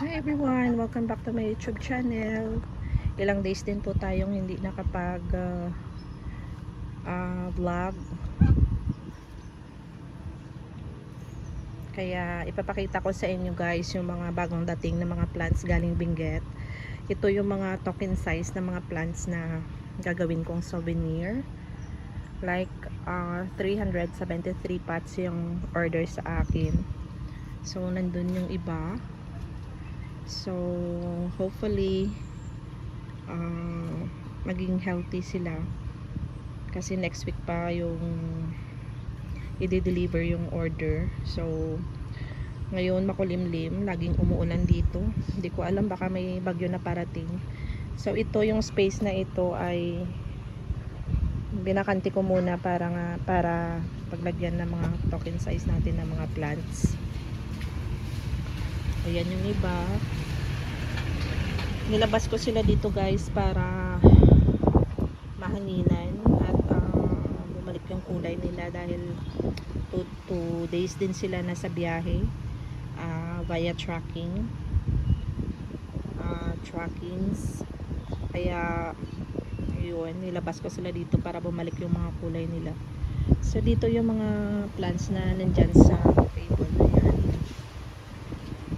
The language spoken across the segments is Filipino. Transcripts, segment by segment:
Hi everyone! Welcome back to my YouTube channel. Ilang days din po tayong hindi nakapag vlog. Kaya ipapakita ko sa inyo guys yung mga bagong dating na mga plants galing Benguet. Ito yung mga token size na mga plants na gagawin kong souvenir. Like 373 pots yung order sa akin. So nandun yung iba. So hopefully maging healthy sila kasi next week pa yung i-deliver yung order. So ngayon makulimlim, laging umuulan dito, hindi ko alam, baka may bagyo na parating. So ito yung space na ito ay binakanti ko muna para paglagyan ng mga token size natin ng mga plants. Ayan yung iba, nilabas ko sila dito guys para mahanginan at bumalik yung kulay nila dahil 2 days din sila nasa biyahe via trackings, kaya yun, nilabas ko sila dito para bumalik yung mga kulay nila. So dito yung mga plants na nandyan sa table.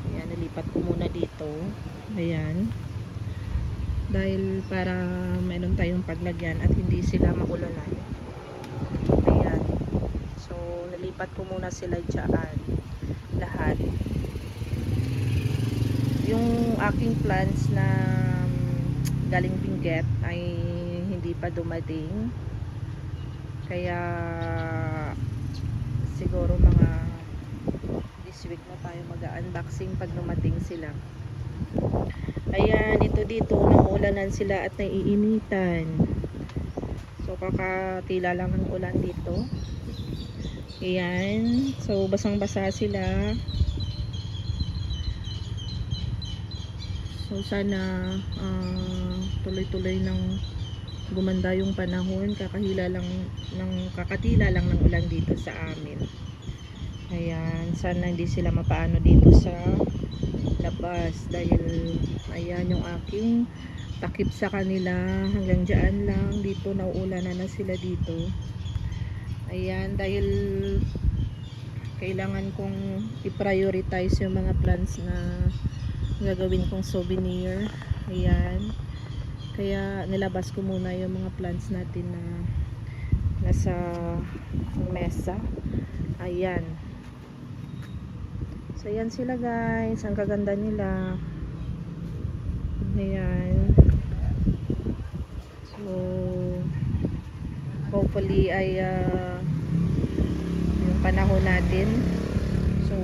Ayan, nilipat ko muna dito. Ayan, dahil para meron tayong paglagyan at hindi sila maulanan. Ayan, so nalipat ko muna sila dyan lahat. Yung aking plants na galing Benguet ay hindi pa dumating, kaya siguro mga this week na tayo mag-unboxing pag dumating sila. Ayan, ito dito naulanan sila at naiinitan. So kakatila lang ng ulan dito. Ayan, so basang basa sila. So sana tuloy-tuloy ng gumanda yung panahon, kakatila lang ng ulan dito sa amin. Ayan, sana hindi sila mapaano dito sa labas dahil ayan yung aking takip sa kanila, hanggang dyan lang, dito nauulanan na sila dito. Ayan, dahil kailangan kong i-prioritize yung mga plants na gagawin kong souvenir. Ayan, kaya nilabas ko muna yung mga plants natin na nasa mesa. Ayan, so yan sila guys, ang kaganda nila. Ayan, so hopefully ay yung panahon natin, so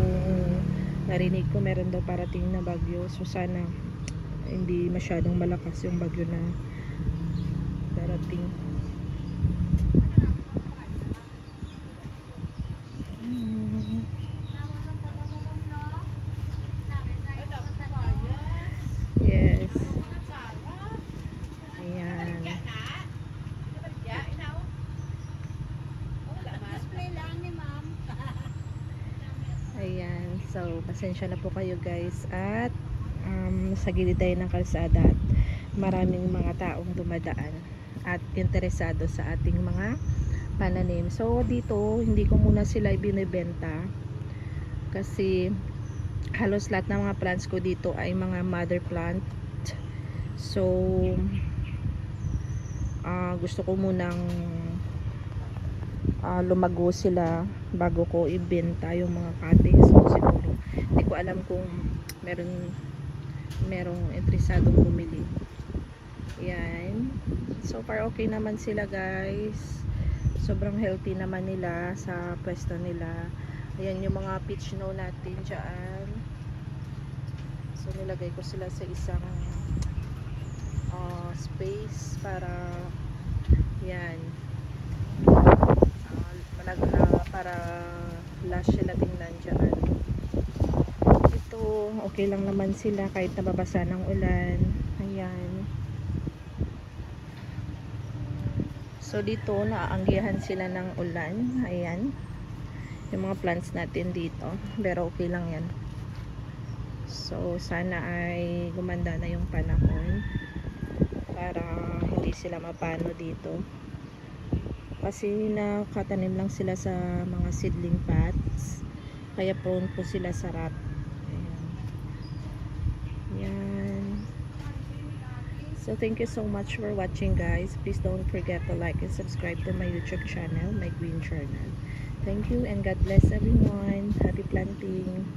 narinig ko meron daw parating na bagyo, so sana hindi masyadong malakas yung bagyo na darating. Yes. Ayan. Ayan. So, pasensya na po kayo guys. At sa gilid tayo ng kalsada at maraming mga taong dumadaan at interesado sa ating mga pananim. So, dito hindi ko muna sila ibinibenta kasi halos lahat ng mga plants ko dito ay mga mother plant. So, gusto ko munang lumago sila bago ko ibenta yung mga cuttings. So siguro hindi ko alam kung merong interesadong bumili. Yan, so far okay naman sila guys, sobrang healthy naman nila sa pwesto nila. Ayan yung mga peach snow natin dyan. So nilagay ko sila sa isang space para yan, para lush sila tingnan dyan. Ito okay lang naman sila kahit nababasa ng ulan. Ayan, so dito naaanggihan sila ng ulan. Ayan yung mga plants natin dito, pero okay lang yan. So sana ay gumanda na yung panahon para hindi sila mapano dito. Kasi nakatanim lang sila sa mga seedling pots. Kaya prone po sila sa rat. Ayan. Yan. So thank you so much for watching, guys. Please don't forget to like and subscribe to my YouTube channel, my Green Journal. Thank you and God bless everyone. Happy planting.